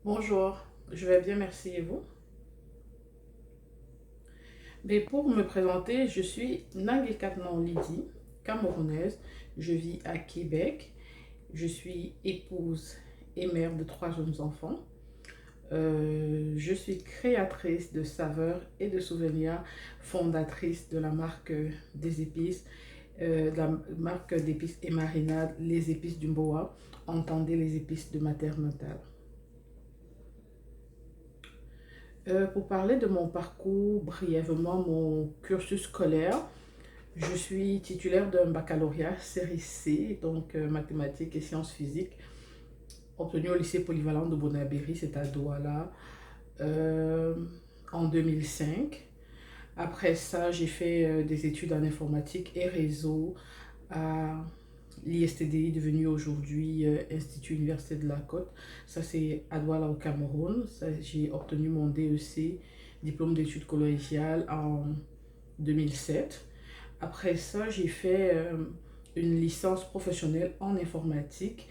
Bonjour, je vais bien, merci et vous? Mais pour me présenter, je suis Nangé Katnan Lydie, camerounaise. Je vis à Québec. Je suis épouse et mère de trois jeunes enfants. Je suis créatrice de saveurs et de souvenirs, fondatrice de la marque des épices, de la marque d'épices et marinades, les épices du Mboa. Entendez les épices de ma terre natale. Pour parler de mon parcours, brièvement, mon cursus scolaire, je suis titulaire d'un baccalauréat série C, donc mathématiques et sciences physiques, obtenu au lycée polyvalent de Bonabéry, c'est à Douala, euh, en 2005. Après ça, j'ai fait des études en informatique et réseau à l'ISTDI, devenu aujourd'hui Institut Université de la Côte. Ça, c'est à Douala au Cameroun. J'ai obtenu mon DEC, diplôme d'études collégiales, en 2007. Après ça, j'ai fait une licence professionnelle en informatique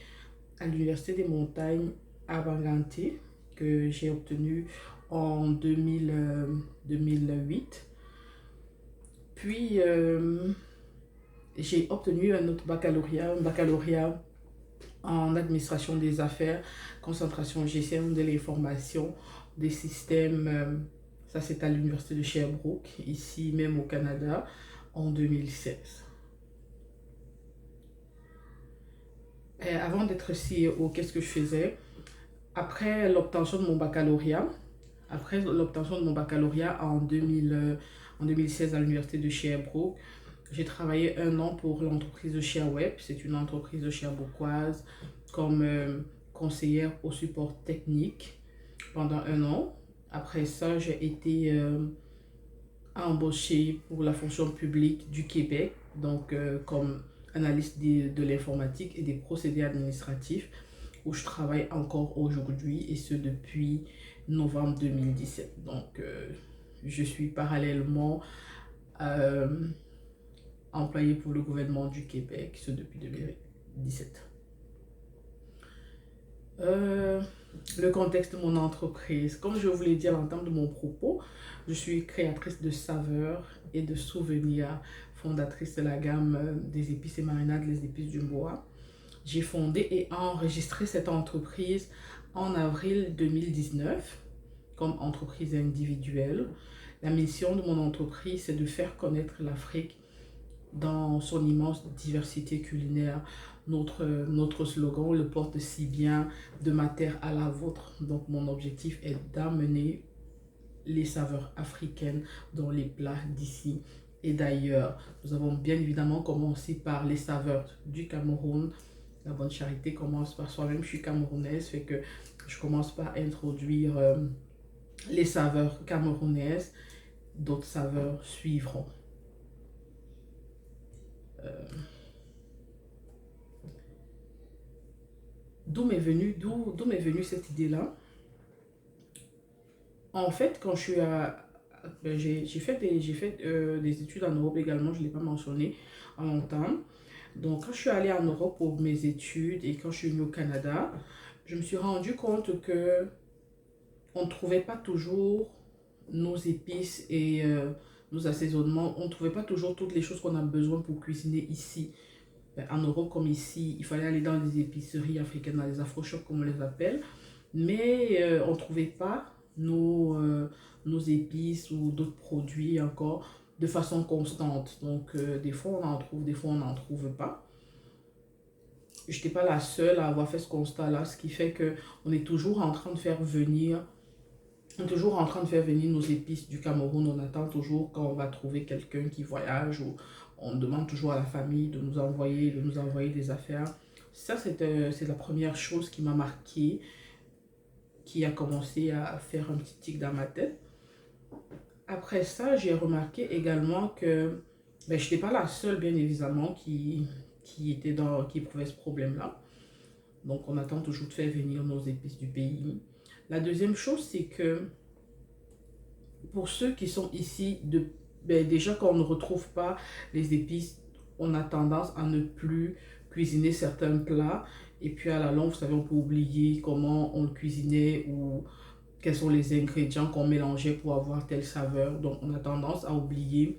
à l'Université des Montagnes à Banganté, que j'ai obtenue en 2008. Puis, j'ai obtenu un autre baccalauréat, un baccalauréat en administration des affaires, concentration gestion de l'information, des systèmes. Ça, c'est à l'Université de Sherbrooke, ici même au Canada, en 2016. Et avant d'être CEO, qu'est-ce que je faisais? Après l'obtention de mon baccalauréat, Après l'obtention de mon baccalauréat en 2016 à l'Université de Sherbrooke, j'ai travaillé un an pour l'entreprise de ShareWeb. C'est une entreprise de Sherbrookeoise comme conseillère au support technique pendant un an. Après ça, j'ai été embauchée pour la fonction publique du Québec, donc comme analyste de l'informatique et des procédés administratifs, où je travaille encore aujourd'hui et ce depuis novembre 2017. Donc, je suis parallèlement euh, employée pour le gouvernement du Québec, ce depuis 2017. Euh, le contexte de mon entreprise. Comme je vous l'ai dit à l'entame de mon propos, je suis créatrice de saveurs et de souvenirs, fondatrice de la gamme des épices et marinades, les épices du bois. J'ai fondé et enregistré cette entreprise en avril 2019 comme entreprise individuelle. La mission de mon entreprise, c'est de faire connaître l'Afrique dans son immense diversité culinaire. Notre slogan le porte si bien, de ma terre à la vôtre. Donc mon objectif est d'amener les saveurs africaines dans les plats d'ici et d'ailleurs. Nous avons bien évidemment commencé par les saveurs du Cameroun. La bonne charité commence par soi-même. Je suis camerounaise, fait que je commence par introduire les saveurs camerounaises. D'autres saveurs suivront. Euh, d'où m'est venue cette idée-là? En fait, quand je suis à... ben, j'ai fait des études en Europe également, je ne l'ai pas mentionné en longtemps. Donc, quand je suis allée en Europe pour mes études et quand je suis venue au Canada, je me suis rendu compte que on ne trouvait pas toujours nos épices et nos assaisonnements. On ne trouvait pas toujours toutes les choses qu'on a besoin pour cuisiner ici. Ben, en Europe comme ici, il fallait aller dans les épiceries africaines, dans les afro-shops comme on les appelle. Mais on ne trouvait pas nos épices ou d'autres produits encore de façon constante. Donc des fois on en trouve, des fois on n'en trouve pas. Je n'étais pas la seule à avoir fait ce constat-là, ce qui fait que on est toujours en train de faire venir, on est toujours en train de faire venir nos épices du Cameroun. On attend toujours quand on va trouver quelqu'un qui voyage ou on demande toujours à la famille de nous envoyer des affaires. Ça, c'est la première chose qui m'a marqué, qui a commencé à faire un petit tic dans ma tête. Après ça, j'ai remarqué également que ben, je n'étais pas la seule, bien évidemment, qui éprouvait ce problème-là. Donc, on attend toujours de faire venir nos épices du pays. La deuxième chose, c'est que pour ceux qui sont ici, ben, déjà quand on ne retrouve pas les épices, on a tendance à ne plus cuisiner certains plats Et puis à la longue, vous savez, on peut oublier comment on le cuisinait ou quels sont les ingrédients qu'on mélangeait pour avoir telle saveur. Donc on a tendance à oublier,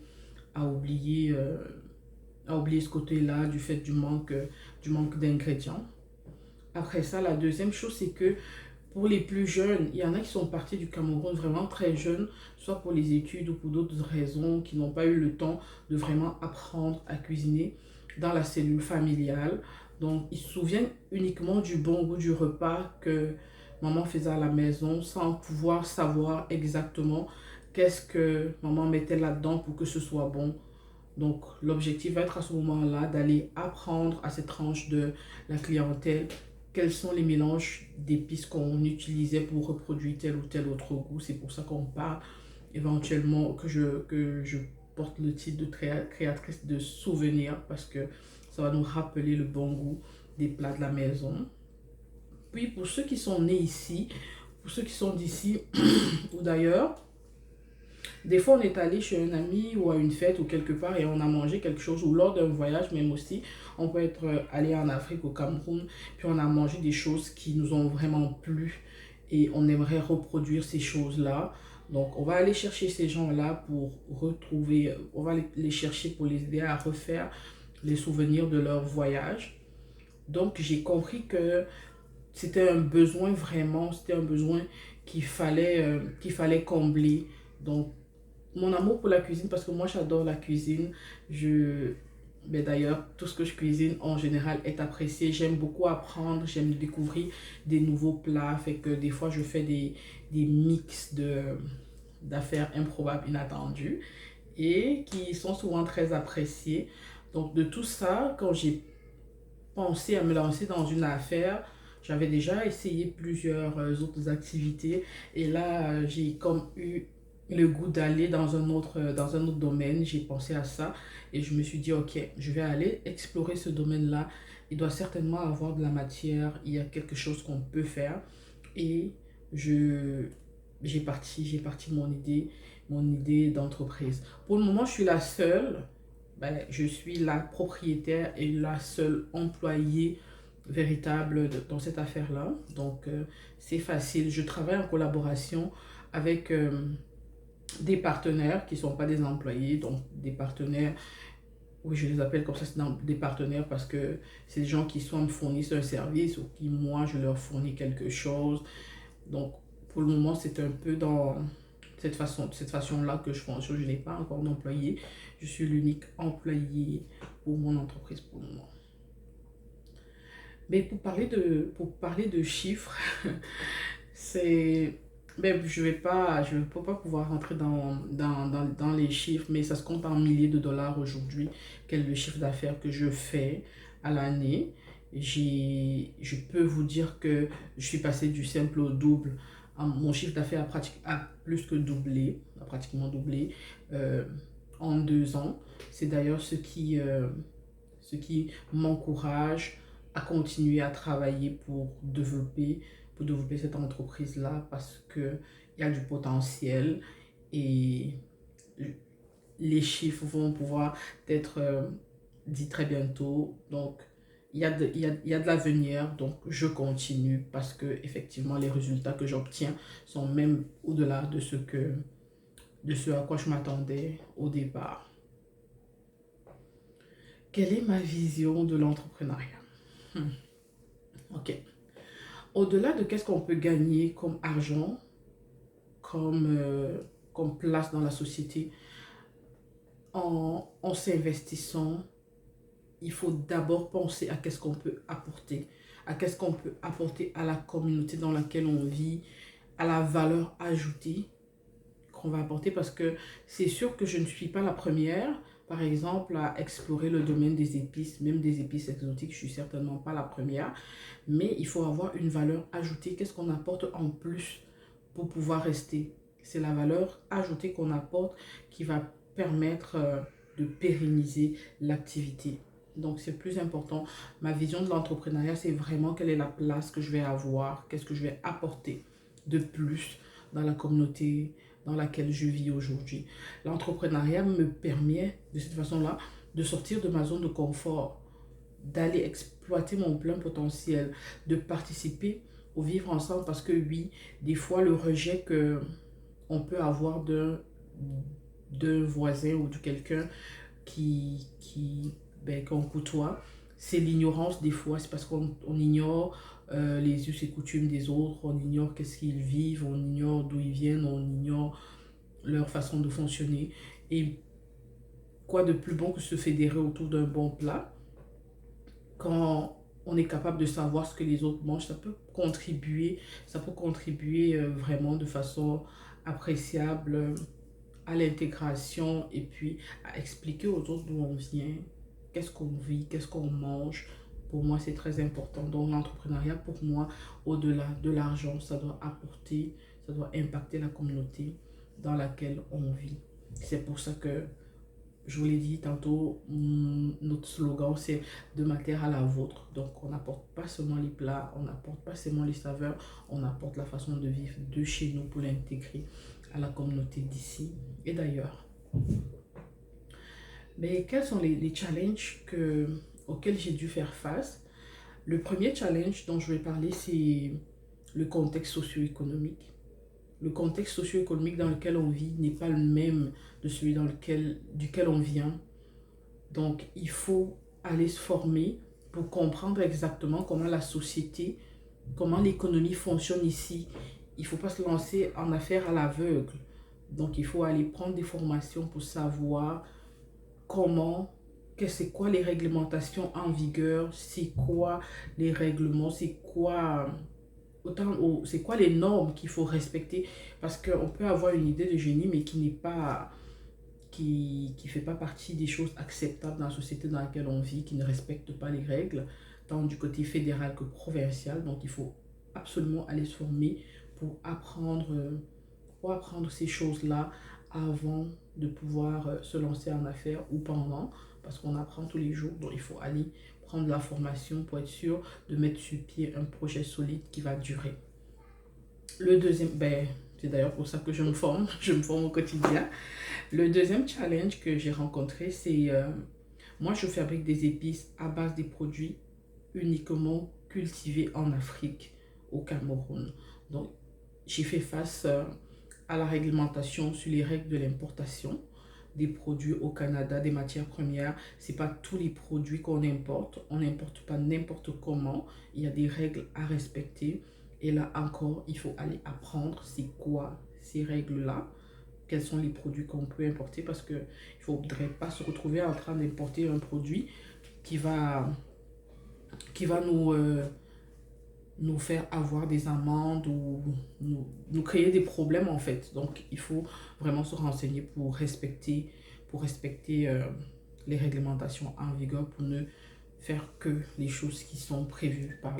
euh, à oublier ce côté-là du fait du manque d'ingrédients. Après ça, la deuxième chose, c'est que pour les plus jeunes, il y en a qui sont partis du Cameroun vraiment très jeunes, soit pour les études ou pour d'autres raisons, qui n'ont pas eu le temps de vraiment apprendre à cuisiner dans la cellule familiale. Donc, ils se souviennent uniquement du bon goût du repas que maman faisait à la maison sans pouvoir savoir exactement qu'est-ce que maman mettait là-dedans pour que ce soit bon. Donc, l'objectif va être à ce moment-là d'aller apprendre à cette tranche de la clientèle quels sont les mélanges d'épices qu'on utilisait pour reproduire tel ou tel autre goût. C'est pour ça qu'on parle éventuellement que je porte le titre de créatrice de souvenirs parce que ça va nous rappeler le bon goût des plats de la maison. Puis, pour ceux qui sont nés ici, pour ceux qui sont d'ici ou d'ailleurs, des fois, on est allé chez un ami ou à une fête ou quelque part et on a mangé quelque chose, ou lors d'un voyage même aussi, on peut être allé en Afrique, au Cameroun, puis on a mangé des choses qui nous ont vraiment plu et on aimerait reproduire ces choses-là. Donc, on va aller chercher ces gens-là pour retrouver, on va les chercher pour les aider à refaire les souvenirs de leur voyage. Donc, j'ai compris que c'était un besoin vraiment, c'était un besoin qu'il fallait combler. Donc, mon amour pour la cuisine, parce que moi j'adore la cuisine, mais d'ailleurs tout ce que je cuisine en général est apprécié. J'aime beaucoup apprendre, j'aime découvrir des nouveaux plats, fait que des fois je fais des mix d'affaires improbables, inattendues et qui sont souvent très appréciés. Donc de tout ça, quand j'ai pensé à me lancer dans une affaire, j'avais déjà essayé plusieurs autres activités et là, j'ai comme eu le goût d'aller dans un autre domaine. J'ai pensé à ça et je me suis dit, ok, je vais aller explorer ce domaine-là. Il doit certainement avoir de la matière, il y a quelque chose qu'on peut faire. Et je, j'ai parti mon idée d'entreprise. Pour le moment, je suis la seule, je suis la propriétaire et la seule employée véritable dans cette affaire-là. Donc, c'est facile. Je travaille en collaboration avec des partenaires qui ne sont pas des employés, donc des partenaires, oui, je les appelle comme ça, c'est des partenaires parce que c'est des gens qui soit me fournissent un service ou qui, moi, je leur fournis quelque chose. Donc, pour le moment, c'est un peu dans cette façon-là que je fonctionne. Je n'ai pas encore d'employé. Je suis l'unique employé pour mon entreprise pour le moment. Mais pour parler de chiffres, c'est... Ben, je peux pas pouvoir rentrer dans les chiffres, mais ça se compte en milliers de dollars aujourd'hui. Quel est le chiffre d'affaires que je fais à l'année? Je peux vous dire que je suis passé du simple au double. Mon chiffre d'affaires a plus que doublé, a pratiquement doublé euh, en 2 ans. C'est d'ailleurs ce qui m'encourage à continuer à travailler pour développer cette entreprise-là parce qu'il y a du potentiel et les chiffres vont pouvoir être dits très bientôt. Donc, il y a de l'avenir, donc je continue parce que effectivement les résultats que j'obtiens sont même au-delà de ce à quoi je m'attendais au départ. Quelle est ma vision de l'entrepreneuriat? Ok. Au-delà de qu'est-ce qu'on peut gagner comme argent, comme, comme place dans la société, en s'investissant, il faut d'abord penser à qu'est-ce qu'on peut apporter, à qu'est-ce qu'on peut apporter à la communauté dans laquelle on vit, à la valeur ajoutée qu'on va apporter parce que c'est sûr que je ne suis pas la première, par exemple, à explorer le domaine des épices, même des épices exotiques, je ne suis certainement pas la première, mais il faut avoir une valeur ajoutée. Qu'est-ce qu'on apporte en plus pour pouvoir rester? C'est la valeur ajoutée qu'on apporte qui va permettre de pérenniser l'activité. Donc, c'est plus important. Ma vision de l'entrepreneuriat, c'est vraiment quelle est la place que je vais avoir, qu'est-ce que je vais apporter de plus dans la communauté dans laquelle je vis aujourd'hui. L'entrepreneuriat me permet, de cette façon-là, de sortir de ma zone de confort, d'aller exploiter mon plein potentiel, de participer au vivre ensemble parce que oui, des fois le rejet que on peut avoir d'un voisin ou de quelqu'un qu'on côtoie, c'est l'ignorance des fois, c'est parce qu'on ignore les us et coutumes des autres, on ignore qu'est-ce qu'ils vivent, on ignore d'où ils viennent, on ignore leur façon de fonctionner. Et quoi de plus bon que se fédérer autour d'un bon plat quand on est capable de savoir ce que les autres mangent, ça peut contribuer vraiment de façon appréciable à l'intégration et puis à expliquer aux autres d'où on vient, qu'est-ce qu'on vit, qu'est-ce qu'on mange. Pour moi, c'est très important. Donc, l'entrepreneuriat, pour moi, au-delà de l'argent, ça doit apporter, ça doit impacter la communauté dans laquelle on vit. C'est pour ça que je vous l'ai dit tantôt, notre slogan c'est de ma terre à la vôtre. Donc on n'apporte pas seulement les plats, on n'apporte pas seulement les saveurs, on apporte la façon de vivre de chez nous pour l'intégrer à la communauté d'ici et d'ailleurs. Mais quels sont les challenges auxquels j'ai dû faire face? Le premier challenge dont je vais parler, c'est le contexte socio-économique. Le contexte socio-économique dans lequel on vit n'est pas le même de celui duquel on vient. Donc, il faut aller se former pour comprendre exactement comment la société, comment l'économie fonctionne ici. Il ne faut pas se lancer en affaires à l'aveugle. Donc, il faut aller prendre des formations pour savoir comment, c'est quoi les réglementations en vigueur, c'est quoi les règlements, c'est quoi les normes qu'il faut respecter. Parce qu'on peut avoir une idée de génie, mais qui fait pas partie des choses acceptables dans la société dans laquelle on vit, qui ne respecte pas les règles, tant du côté fédéral que provincial. Donc, il faut absolument aller se former pour apprendre ces choses-là avant de pouvoir se lancer en affaires ou pendant, parce qu'on apprend tous les jours. Donc, il faut aller prendre la formation pour être sûr de mettre sur pied un projet solide qui va durer. Le deuxième, c'est d'ailleurs pour ça que je me forme, je me forme au quotidien. Le deuxième challenge que j'ai rencontré, c'est moi je fabrique des épices à base des produits uniquement cultivés en Afrique, au Cameroun. Donc j'ai fait face à la réglementation sur les règles de l'importation des produits au Canada, des matières premières. C'est pas tous les produits qu'on importe, on n'importe pas n'importe comment. Il y a des règles à respecter. Et là encore, il faut aller apprendre c'est quoi ces règles-là, quels sont les produits qu'on peut importer parce qu'il ne faudrait pas se retrouver en train d'importer un produit qui va nous faire avoir des amendes ou nous créer des problèmes en fait. Donc il faut vraiment se renseigner pour respecter les réglementations en vigueur pour ne faire que les choses qui sont prévues par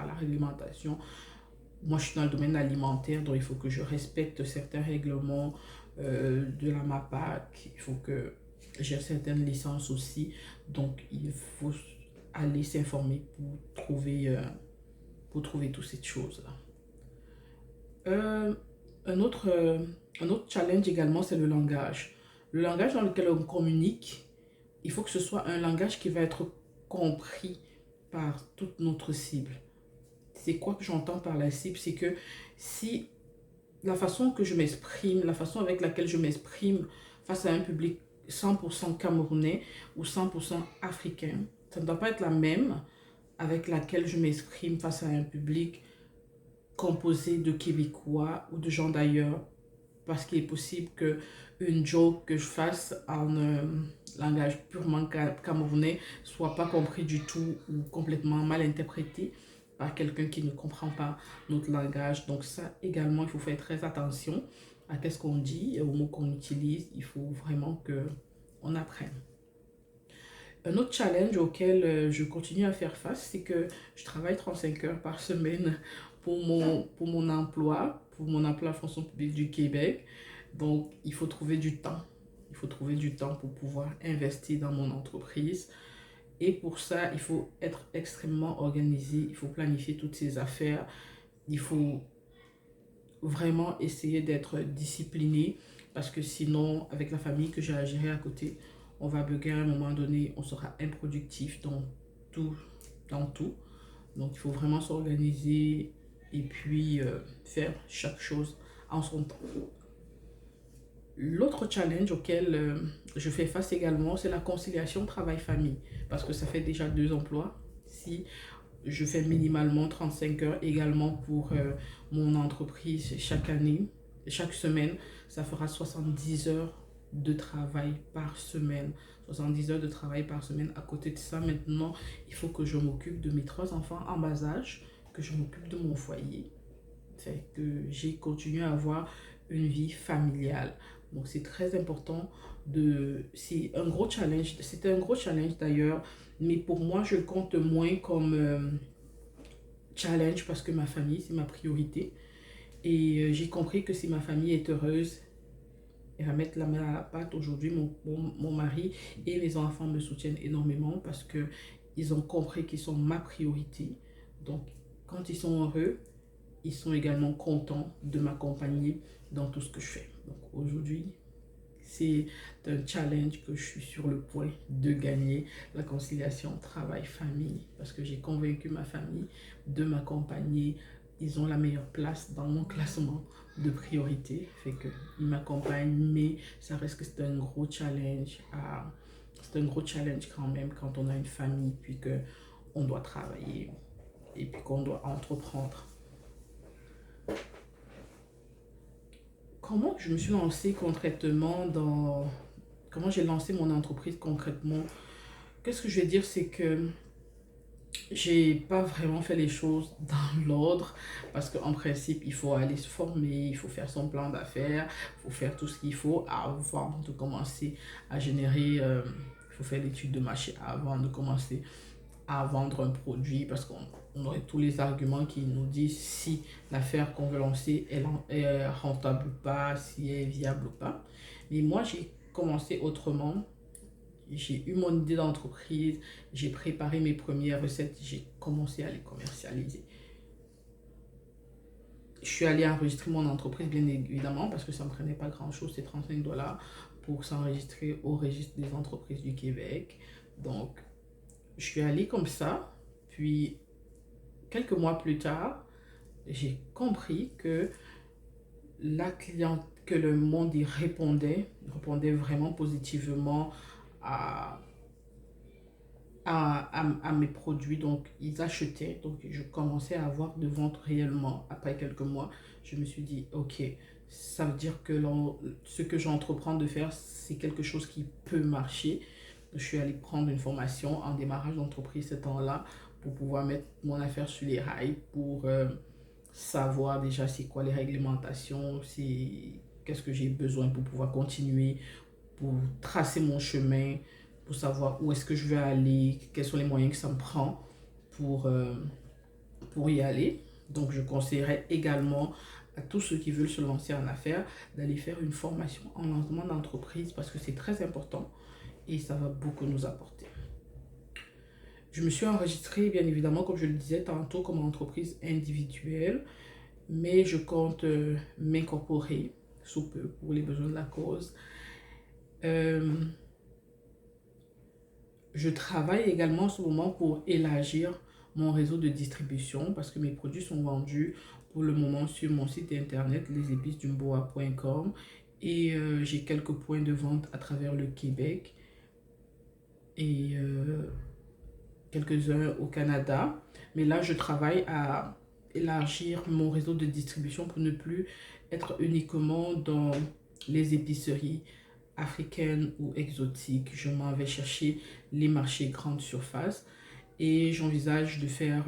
la réglementation. Moi, je suis dans le domaine alimentaire, donc il faut que je respecte certains règlements de la MAPAC. Il faut que j'ai certaines licences aussi. Donc, il faut aller s'informer pour trouver toutes ces choses-là. Euh, un autre challenge également, c'est le langage. Le langage dans lequel on communique, il faut que ce soit un langage qui va être compris par toute notre cible. C'est quoi que j'entends par la cible? C'est que si la façon que je m'exprime, la façon avec laquelle je m'exprime face à un public 100% camerounais ou 100% africain, ça ne doit pas être la même avec laquelle je m'exprime face à un public composé de Québécois ou de gens d'ailleurs. Parce qu'il est possible qu'une joke que je fasse en langage purement camerounais soit pas compris du tout ou complètement mal interprété par quelqu'un qui ne comprend pas notre langage. Donc ça également, il faut faire très attention à qu'est-ce qu'on dit, aux mots qu'on utilise. Il faut vraiment qu'on apprenne. Un autre challenge auquel je continue à faire face, c'est que je travaille 35 heures par semaine pour mon emploi à fonction publique du Québec. Donc, il faut trouver du temps. Il faut trouver du temps pour pouvoir investir dans mon entreprise. Et pour ça, il faut être extrêmement organisé. Il faut planifier toutes ces affaires. Il faut vraiment essayer d'être discipliné parce que sinon, avec la famille que j'ai à gérer à côté, on va bugger à un moment donné, on sera improductif tout, dans tout. Donc, il faut vraiment s'organiser et puis faire chaque chose en son temps. L'autre challenge auquel je fais face également, c'est la conciliation travail-famille. Parce que ça fait déjà 2 emplois. Si je fais minimalement 35 heures également pour mon entreprise chaque année, chaque semaine, ça fera 70 heures de travail par semaine. 70 heures de travail par semaine. À côté de ça, maintenant, il faut que je m'occupe de mes 3 enfants en bas âge, que je m'occupe de mon foyer. Fait que j'ai continué à avoir une vie familiale. Donc c'est très important c'est un gros challenge. C'était un gros challenge d'ailleurs, mais pour moi, je compte moins comme challenge parce que ma famille, c'est ma priorité. Et j'ai compris que si ma famille est heureuse, elle va mettre la main à la pâte. Aujourd'hui, mon mari et mes enfants me soutiennent énormément parce que ils ont compris qu'ils sont ma priorité. Donc, quand ils sont heureux, ils sont également contents de m'accompagner dans tout ce que je fais. Donc aujourd'hui, c'est un challenge que je suis sur le point de gagner, la conciliation travail-famille, parce que j'ai convaincu ma famille de m'accompagner. Ils ont la meilleure place dans mon classement de priorité, fait qu'ils m'accompagnent, mais ça reste que c'est un gros challenge c'est un gros challenge quand même quand on a une famille, puis qu'on doit travailler et puis qu'on doit entreprendre. Comment je me suis lancée concrètement comment j'ai lancé mon entreprise concrètement? Qu'est-ce que je vais dire, c'est que j'ai pas vraiment fait les choses dans l'ordre parce qu'en principe, il faut aller se former, il faut faire son plan d'affaires, il faut faire tout ce qu'il faut avant de commencer à générer, il faut faire l'étude de marché avant de commencer à vendre un produit parce qu'on aurait tous les arguments qui nous disent si l'affaire qu'on veut lancer est rentable ou pas, si elle est viable ou pas. Mais moi, j'ai commencé autrement. J'ai eu mon idée d'entreprise, j'ai préparé mes premières recettes, j'ai commencé à les commercialiser. Je suis allée enregistrer mon entreprise, bien évidemment, parce que ça ne me prenait pas grand-chose, c'est 35 $ pour s'enregistrer au registre des entreprises du Québec. Donc, je suis allée comme ça, puis quelques mois plus tard, j'ai compris que que le monde y répondait vraiment positivement à, à mes produits. Donc, ils achetaient. Donc, je commençais à avoir de ventes réellement. Après quelques mois, je me suis dit, OK, ça veut dire que ce que j'entreprends de faire, c'est quelque chose qui peut marcher. Je suis allée prendre une formation en démarrage d'entreprise ce temps-là pour pouvoir mettre mon affaire sur les rails, pour savoir déjà c'est quoi les réglementations, qu'est-ce que j'ai besoin pour pouvoir continuer, pour tracer mon chemin, pour savoir où est-ce que je vais aller, quels sont les moyens que ça me prend pour, euh, pour y aller. Donc je conseillerais également à tous ceux qui veulent se lancer en affaires d'aller faire une formation en lancement d'entreprise parce que c'est très important et ça va beaucoup nous apporter. Je me suis enregistrée, bien évidemment, comme je le disais tantôt, comme entreprise individuelle, mais je compte m'incorporer sous peu pour les besoins de la cause. Euh, je travaille également en ce moment pour élargir mon réseau de distribution parce que mes produits sont vendus pour le moment sur mon site internet lesépicesdumboa.com et j'ai quelques points de vente à travers le Québec et quelques-uns au Canada. Mais là, je travaille à élargir mon réseau de distribution pour ne plus être uniquement dans les épiceries africaines ou exotiques. Je m'en vais chercher les marchés grande surface et j'envisage de faire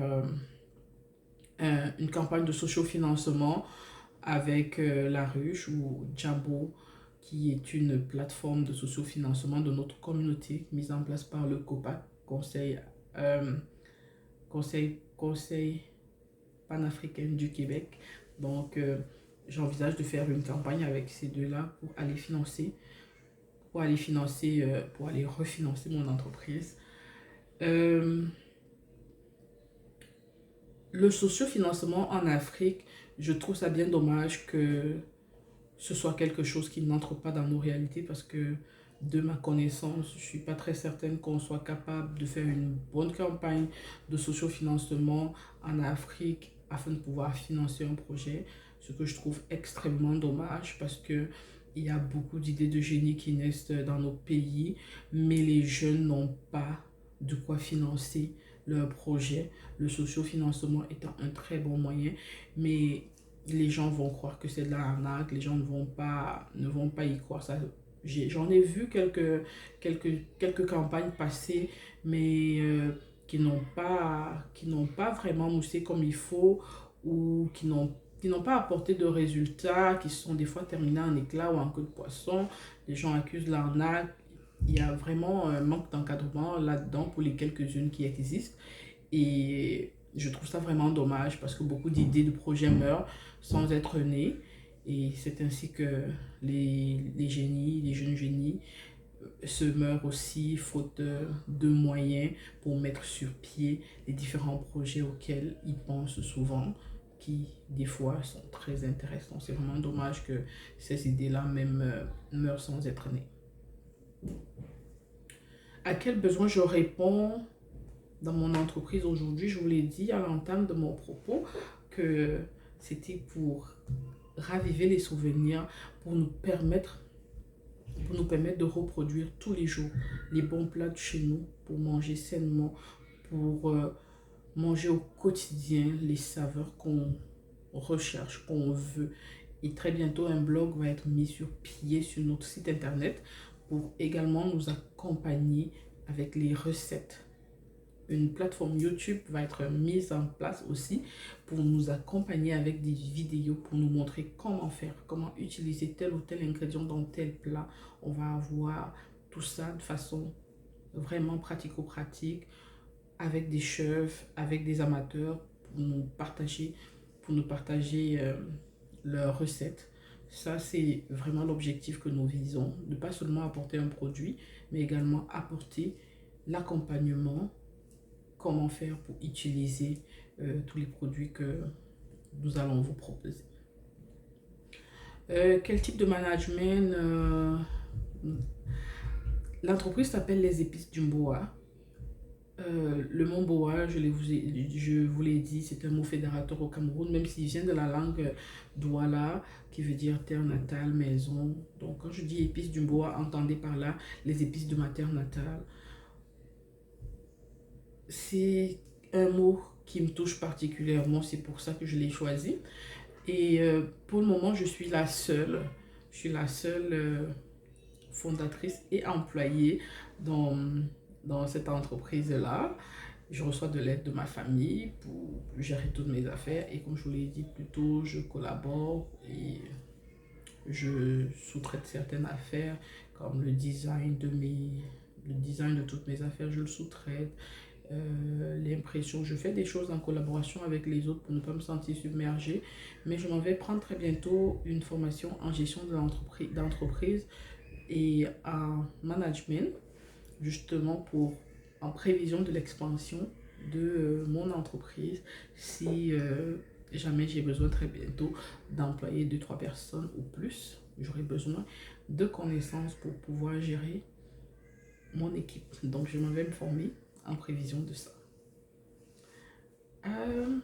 une campagne de sociofinancement avec La Ruche ou Jabo, qui est une plateforme de sociofinancement de notre communauté mise en place par le COPAC, euh, Conseil panafricain du Québec. Donc, j'envisage de faire une campagne avec ces deux-là pour aller refinancer mon entreprise. Le sociofinancement en Afrique, je trouve ça bien dommage que ce soit quelque chose qui n'entre pas dans nos réalités parce que de ma connaissance, je ne suis pas très certaine qu'on soit capable de faire une bonne campagne de sociofinancement en Afrique afin de pouvoir financer un projet, ce que je trouve extrêmement dommage parce que il y a beaucoup d'idées de génie qui naissent dans nos pays, mais les jeunes n'ont pas de quoi financer leur projet. Le sociofinancement étant un très bon moyen, mais les gens vont croire que c'est de l'arnaque, les gens ne vont pas y croire. Ça, j'en ai vu quelques campagnes passer, mais qui n'ont pas vraiment moussé comme il faut ou qui n'ont pas apporté de résultats, qui sont des fois terminés en éclats ou en queue de poisson. Les gens accusent l'arnaque. Il y a vraiment un manque d'encadrement là-dedans pour les quelques-unes qui existent. Et je trouve ça vraiment dommage parce que beaucoup d'idées de projets meurent sans être nées. Et c'est ainsi que les génies, les jeunes génies se meurent aussi faute de moyens pour mettre sur pied les différents projets auxquels ils pensent souvent, qui des fois sont très intéressants. C'est vraiment dommage que ces idées-là même meurent sans être nées. À quel besoin je réponds dans mon entreprise aujourd'hui? Je vous l'ai dit à l'entame de mon propos que c'était pour raviver les souvenirs, pour nous permettre de reproduire tous les jours les bons plats de chez nous, pour manger sainement, pour manger au quotidien les saveurs qu'on recherche, qu'on veut. Et très bientôt, un blog va être mis sur pied sur notre site internet pour également nous accompagner avec les recettes. Une plateforme YouTube va être mise en place aussi pour nous accompagner avec des vidéos, pour nous montrer comment faire, comment utiliser tel ou tel ingrédient dans tel plat. On va avoir tout ça de façon vraiment pratico-pratique avec des chefs, avec des amateurs pour nous partager leurs recettes. Ça, c'est vraiment l'objectif que nous visons, de pas seulement apporter un produit, mais également apporter l'accompagnement, comment faire pour utiliser tous les produits que nous allons vous proposer. Quel type de management L'entreprise s'appelle Les Épices du Mboa. Le mot Boa, je vous l'ai dit, c'est un mot fédérateur au Cameroun, même s'il vient de la langue Douala, qui veut dire terre natale, maison. Donc, quand je dis épices du Boa, entendez par là les épices de ma terre natale. C'est un mot qui me touche particulièrement, c'est pour ça que je l'ai choisi. Et pour le moment, je suis la seule fondatrice et employée dans, dans cette entreprise-là. Je reçois de l'aide de ma famille pour gérer toutes mes affaires et comme je vous l'ai dit plus tôt, je collabore et je sous-traite certaines affaires comme le design de toutes mes affaires, je le sous-traite. L'impression, je fais des choses en collaboration avec les autres pour ne pas me sentir submergée, mais je m'en vais prendre très bientôt une formation en gestion d'entreprise et en management, justement pour en prévision de l'expansion de mon entreprise si jamais j'ai besoin très bientôt d'employer 2 3 personnes ou plus. J'aurai besoin de connaissances pour pouvoir gérer mon équipe. Donc, je m'en vais me former en prévision de ça. Euh,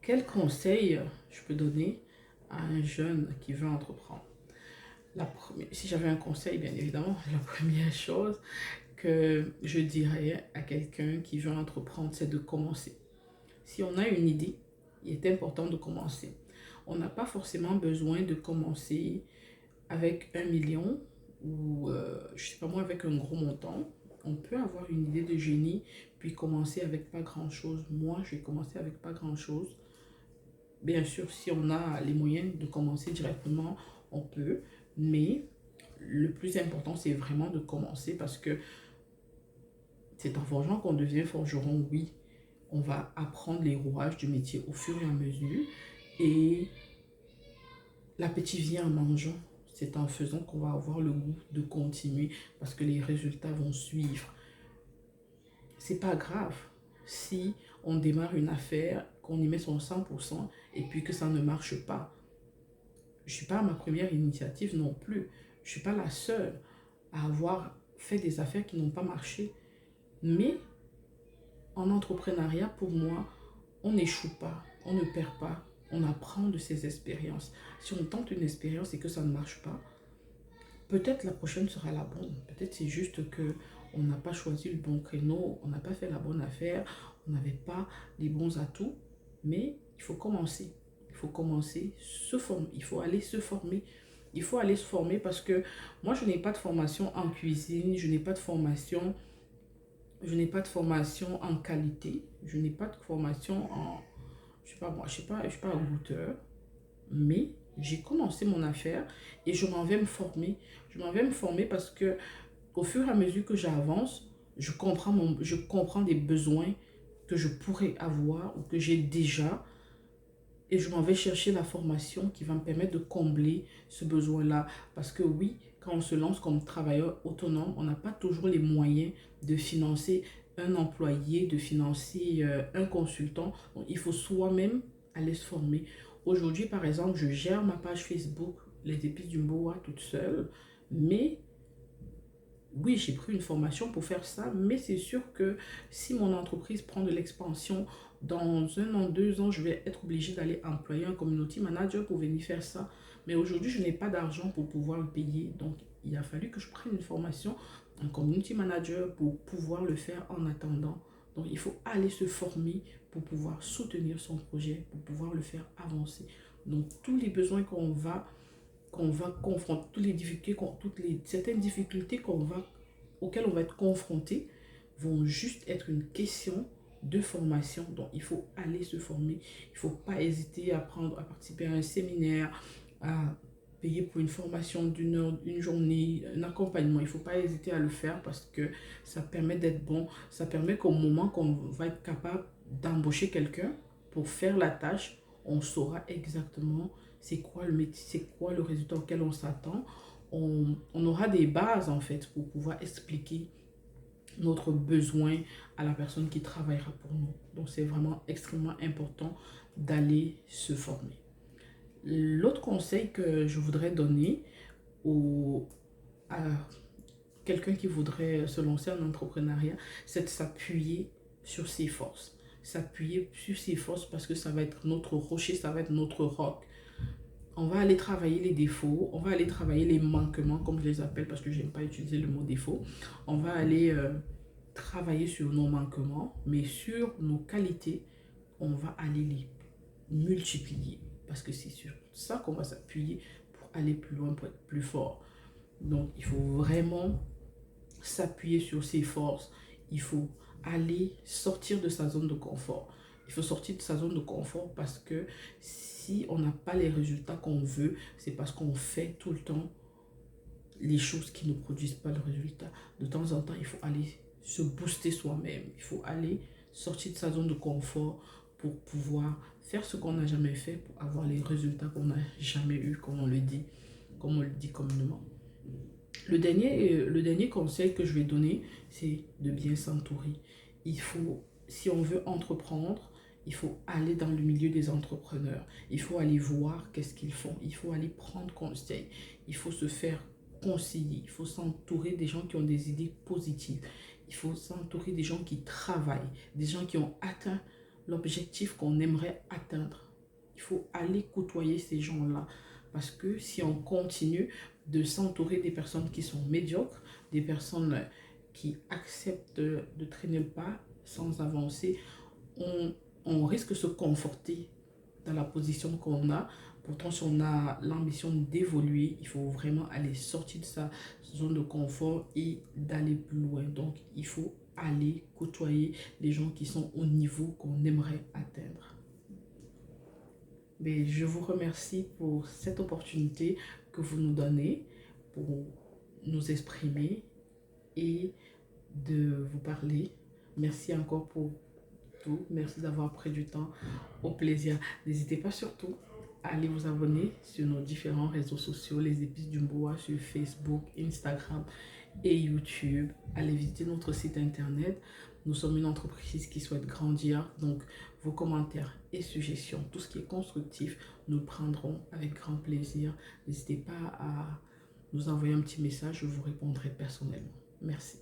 quel conseil je peux donner à un jeune qui veut entreprendre? Si j'avais un conseil, bien évidemment, la première chose que je dirais à quelqu'un qui veut entreprendre, c'est de commencer. Si on a une idée, il est important de commencer. On n'a pas forcément besoin de commencer avec 1 million ou, je sais pas moi, avec un gros montant. On peut avoir une idée de génie, puis commencer avec pas grand-chose. Moi, j'ai commencé avec pas grand-chose. Bien sûr, si on a les moyens de commencer directement, on peut. Mais le plus important, c'est vraiment de commencer parce que c'est en forgeant qu'on devient forgeron, oui. On va apprendre les rouages du métier au fur et à mesure. Et l'appétit vient en mangeant. C'est en faisant qu'on va avoir le goût de continuer parce que les résultats vont suivre. C'est pas grave si on démarre une affaire, qu'on y met son 100% et puis que ça ne marche pas. Je ne suis pas à ma première initiative non plus. Je ne suis pas la seule. à avoir fait des affaires qui n'ont pas marché. Mais en entrepreneuriat, pour moi, on n'échoue pas, on ne perd pas, on apprend de ses expériences. Si on tente une expérience et que ça ne marche pas, peut-être la prochaine sera la bonne. Peut-être c'est juste que on n'a pas choisi le bon créneau, on n'a pas fait la bonne affaire, on n'avait pas les bons atouts. Mais il faut commencer. Il faut commencer, se former. Il faut aller se former. Il faut aller se former parce que moi, je n'ai pas de formation en cuisine, je n'ai pas de formation en qualité, je n'ai pas de formation en, je sais pas moi, je suis pas un goûteur, mais j'ai commencé mon affaire et je m'en vais me former. Je m'en vais me former parce que au fur et à mesure que j'avance, je comprends des besoins que je pourrais avoir ou que j'ai déjà et je m'en vais chercher la formation qui va me permettre de combler ce besoin-là. Parce que oui, quand on se lance comme travailleur autonome, on n'a pas toujours les moyens de financer un employé, de financer un consultant. Donc, il faut soi-même aller se former. Aujourd'hui, par exemple, je gère ma page Facebook, Les Épices du Mboa, toute seule. Mais oui, j'ai pris une formation pour faire ça, mais c'est sûr que si mon entreprise prend de l'expansion, dans 1 an, 2 ans, je vais être obligée d'aller employer un community manager pour venir faire ça. Mais aujourd'hui, je n'ai pas d'argent pour pouvoir le payer. Donc, il a fallu que je prenne une formation, un community manager pour pouvoir le faire en attendant. Donc, il faut aller se former pour pouvoir soutenir son projet, pour pouvoir le faire avancer. Donc, tous les besoins qu'on va confronter, certaines difficultés auxquelles on va être confronté vont juste être une question de formation. Donc, il faut aller se former. Il ne faut pas hésiter à participer à un séminaire, à payer pour une formation d'une heure, une journée, un accompagnement. Il ne faut pas hésiter à le faire parce que ça permet d'être bon. Ça permet qu'au moment qu'on va être capable d'embaucher quelqu'un pour faire la tâche, on saura exactement c'est quoi le métier, c'est quoi le résultat auquel on s'attend. On aura des bases en fait pour pouvoir expliquer notre besoin à la personne qui travaillera pour nous. Donc c'est vraiment extrêmement important d'aller se former. L'autre conseil que je voudrais donner à quelqu'un qui voudrait se lancer en entrepreneuriat, c'est de s'appuyer sur ses forces. S'appuyer sur ses forces parce que ça va être notre rocher, ça va être notre roc. On va aller travailler les défauts, on va aller travailler les manquements, comme je les appelle, parce que je n'aime pas utiliser le mot défaut. On va aller travailler sur nos manquements, mais sur nos qualités, on va aller les multiplier. Parce que c'est sur ça qu'on va s'appuyer pour aller plus loin, pour être plus fort. Donc, il faut vraiment s'appuyer sur ses forces. Il faut aller sortir de sa zone de confort. Il faut sortir de sa zone de confort parce que si on n'a pas les résultats qu'on veut, c'est parce qu'on fait tout le temps les choses qui ne produisent pas le résultat. De temps en temps, il faut aller se booster soi-même. Il faut aller sortir de sa zone de confort pour pouvoir faire ce qu'on n'a jamais fait, pour avoir les résultats qu'on n'a jamais eu, comme on le dit communément. Le dernier conseil que je vais donner, c'est de bien s'entourer. Si on veut entreprendre, il faut aller dans le milieu des entrepreneurs. Il faut aller voir qu'est-ce qu'ils font. Il faut aller prendre conseil. Il faut se faire conseiller. Il faut s'entourer des gens qui ont des idées positives. Il faut s'entourer des gens qui travaillent, des gens qui ont atteint l'objectif qu'on aimerait atteindre. Il faut aller côtoyer ces gens-là. Parce que si on continue de s'entourer des personnes qui sont médiocres, des personnes qui acceptent de traîner le pas sans avancer, on risque de se conforter dans la position qu'on a. Pourtant, si on a l'ambition d'évoluer, il faut vraiment aller sortir de sa zone de confort et d'aller plus loin. Donc, il faut aller côtoyer les gens qui sont au niveau qu'on aimerait atteindre. Mais je vous remercie pour cette opportunité que vous nous donnez pour nous exprimer et de vous parler. Merci encore pour tout. Merci d'avoir pris du temps. Au plaisir. N'hésitez pas surtout à aller vous abonner sur nos différents réseaux sociaux, les Épices du Mboa sur Facebook, Instagram et YouTube. Allez visiter notre site internet. Nous sommes une entreprise qui souhaite grandir, donc vos commentaires et suggestions, tout ce qui est constructif, nous le prendrons avec grand plaisir. N'hésitez pas nous envoyer un petit message, je vous répondrai personnellement. Merci.